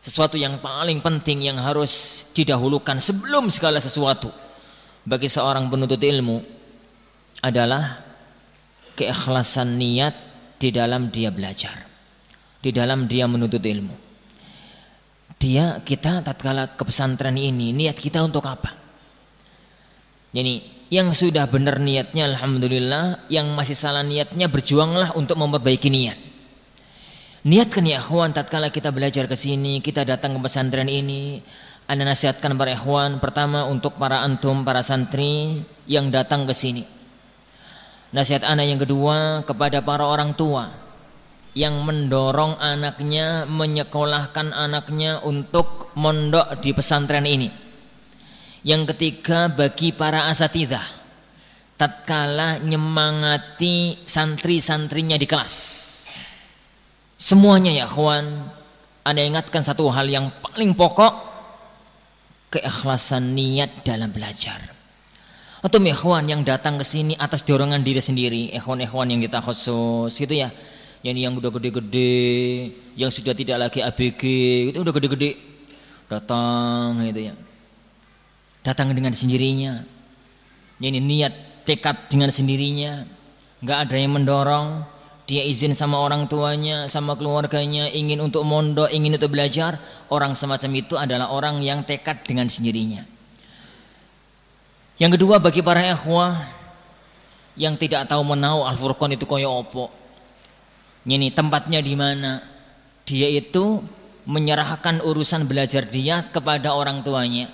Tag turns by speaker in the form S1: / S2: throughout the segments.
S1: sesuatu yang paling penting yang harus didahulukan sebelum segala sesuatu bagi seorang penuntut ilmu adalah keikhlasan niat di dalam dia belajar, di dalam dia menuntut ilmu. Kita tatkala ke pesantren ini, niat kita untuk apa? Jadi yang sudah benar niatnya alhamdulillah, yang masih salah niatnya berjuanglah untuk memperbaiki niat. Niatkan ya ikhwan, tatkala kita belajar ke sini, kita datang ke pesantren ini, Anda nasihatkan para ikhwan, pertama untuk para antum, para santri yang datang ke sini. Nasihat Anda yang kedua kepada para orang tua yang mendorong anaknya, menyekolahkan anaknya untuk mondok di pesantren ini. Yang ketiga bagi para asatidzah, tatkala nyemangati santri-santrinya di kelas. Semuanya ya ikhwan, Anda ingatkan satu hal yang paling pokok, keikhlasan niat dalam belajar. Atau ikhwan yang datang ke sini atas dorongan diri sendiri, ikhwan-ikhwan yang kita khusus gitu ya. Yang udah gede-gede, yang sudah tidak lagi ABG, itu udah gede-gede datang gitu ya. Datang dengan sendirinya. Ini niat tekad dengan sendirinya, enggak ada yang mendorong. Dia izin sama orang tuanya, sama keluarganya, ingin untuk mondok, ingin untuk belajar. Orang semacam itu adalah orang yang tekad dengan sendirinya. Yang kedua bagi para ikhwah yang tidak tahu menau Al-Furqan itu koyo opo. Ini tempatnya di mana? Dia itu menyerahkan urusan belajar dia kepada orang tuanya.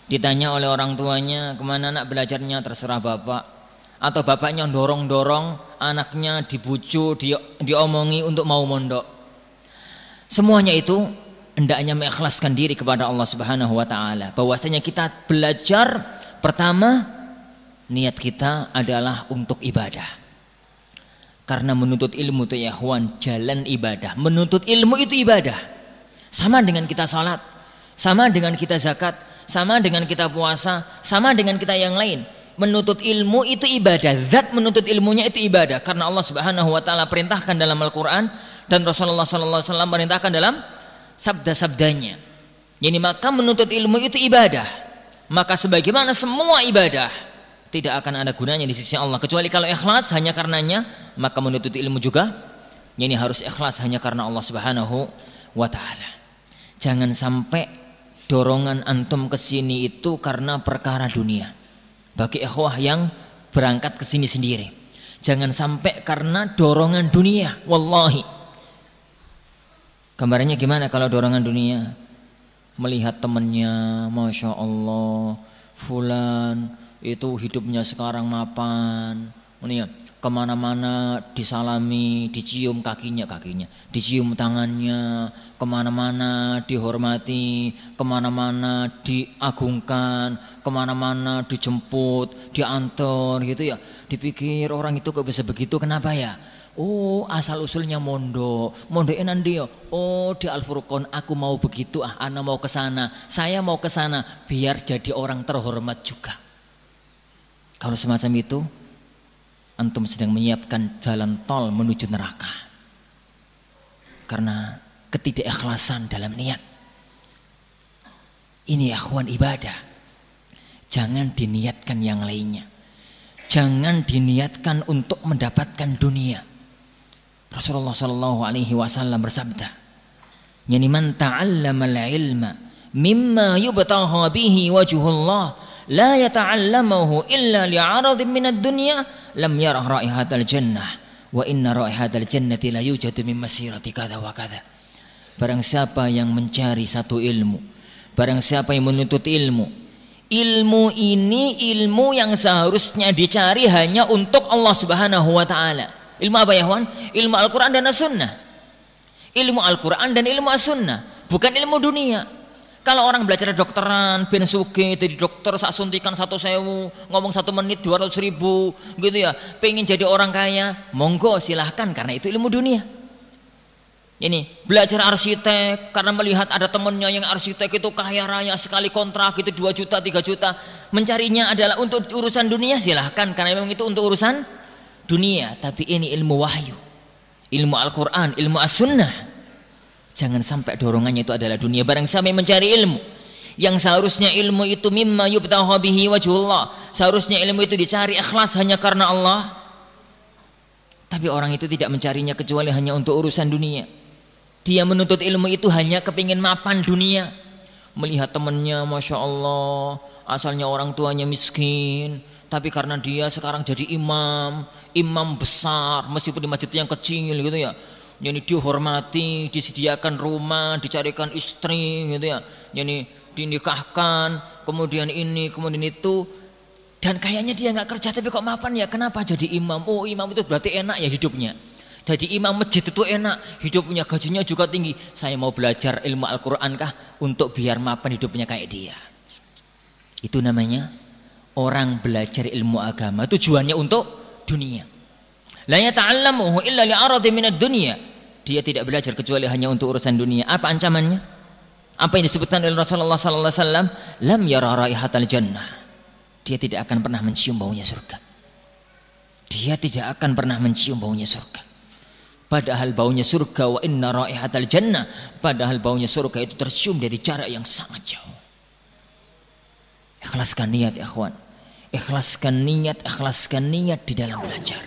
S1: Ditanya oleh orang tuanya, kemana nak belajarnya, terserah bapak. Atau bapaknya dorong-dorong anaknya, dibujuk, diomongi untuk mau mondok. Semuanya itu hendaknya mengikhlaskan diri kepada Allah Subhanahu wa taala. Bahwasanya kita belajar, pertama niat kita adalah untuk ibadah. Karena menuntut ilmu itu ya ikhwan, jalan ibadah. Menuntut ilmu itu ibadah. Sama dengan kita salat, sama dengan kita zakat, sama dengan kita puasa, sama dengan kita yang lain. Menuntut ilmu itu ibadah. Zat menuntut ilmunya itu ibadah. Karena Allah Subhanahu wa taala perintahkan dalam Al-Qur'an dan Rasulullah sallallahu alaihi wasallam perintahkan dalam sabda-sabdanya. Jadi maka menuntut ilmu itu ibadah. Maka sebagaimana semua ibadah tidak akan ada gunanya di sisi Allah kecuali kalau ikhlas hanya karenanya, maka menuntut ilmu juga ini harus ikhlas hanya karena Allah Subhanahu wa taala. Jangan sampai dorongan antum ke sini itu karena perkara dunia. Bagi ikhwah yang berangkat ke sini sendiri, jangan sampai karena dorongan dunia. Wallahi, gambarnya gimana kalau dorongan dunia? Melihat temannya, masya Allah, fulan itu hidupnya sekarang mapan, kemana-mana disalami, dicium kakinya, dicium tangannya, kemana-mana dihormati, kemana-mana diagungkan, kemana-mana dijemput, diantar gitu ya. Dipikir orang itu kok bisa begitu, kenapa ya? Oh, asal usulnya mondok enan dia. Oh, di Al-Furqan aku mau begitu, ana mau ke sana, saya mau ke sana biar jadi orang terhormat juga. Kalau semacam itu, antum sedang menyiapkan jalan tol menuju neraka. Karena ketidakikhlasan dalam niat. Ini ya ikhwan ibadah. Jangan diniatkan yang lainnya. Jangan diniatkan untuk mendapatkan dunia. Rasulullah sallallahu alaihi wasallam bersabda, "Yani man ta'allama al-ilma mimma yubtagha bihi wajhullah la yata'allamahu illa li'aradin min ad-dunya lam yarah raihatal jannah wa inna raihatal jannati la yujadu min masirati kadza wa kadza." Barang siapa yang mencari satu ilmu, barang siapa yang menuntut ilmu, ilmu ini ilmu yang seharusnya dicari hanya untuk Allah Subhanahu wa taala. Ilmu apa ya kawan? Ilmu Al-Quran dan As-Sunnah. Ilmu Al-Quran dan ilmu As-Sunnah, bukan ilmu dunia. Kalau orang belajar dokteran, ben suge, jadi dokter sak suntikan 1.000, ngomong 1 menit 200.000, gitu ya. Pengen jadi orang kaya, monggo silahkan karena itu ilmu dunia. Ini belajar arsitek karena melihat ada temennya yang arsitek itu kaya raya sekali, kontrak itu 2 juta 3 juta, mencarinya adalah untuk urusan dunia, silahkan karena memang itu untuk urusan dunia. Tapi ini ilmu wahyu, ilmu Al-Quran, ilmu As-Sunnah. Jangan sampai dorongannya itu adalah dunia. Barang siapa yang mencari ilmu yang seharusnya ilmu itu mimma yubtagha bihi wajhullah, seharusnya ilmu itu dicari ikhlas hanya karena Allah, tapi orang itu tidak mencarinya kecuali hanya untuk urusan dunia. Dia menuntut ilmu itu hanya kepingin mapan dunia. Melihat temannya, Masya Allah, asalnya orang tuanya miskin, tapi karena dia sekarang jadi imam besar, meskipun di masjid yang kecil gitu ya, jadi dihormati, disediakan rumah, dicarikan istri gitu ya, jadi dinikahkan, kemudian ini, kemudian itu, dan kayaknya dia nggak kerja tapi kok mapan ya. Kenapa jadi imam? Oh, imam itu berarti enak ya hidupnya. Jadi imam masjid itu enak, hidupnya, gajinya juga tinggi. Saya mau belajar ilmu Al-Quran kah untuk biar mapan hidupnya kayak dia. Itu namanya orang belajar ilmu agama tujuannya untuk dunia. La yata'allamuhu illa li'aradi minad dunya. Dia tidak belajar kecuali hanya untuk urusan dunia. Apa ancamannya? Apa yang disebutkan oleh Rasulullah sallallahu alaihi wasallam? Lam yara raihatal jannah. Dia tidak akan pernah mencium baunya surga. Dia tidak akan pernah mencium baunya surga. Padahal baunya surga, wa inna raihatal jannah, padahal baunya surga itu tercium dari jarak yang sangat jauh. Ikhlaskan niat ya akhwan. Ikhlaskan niat di dalam belajar.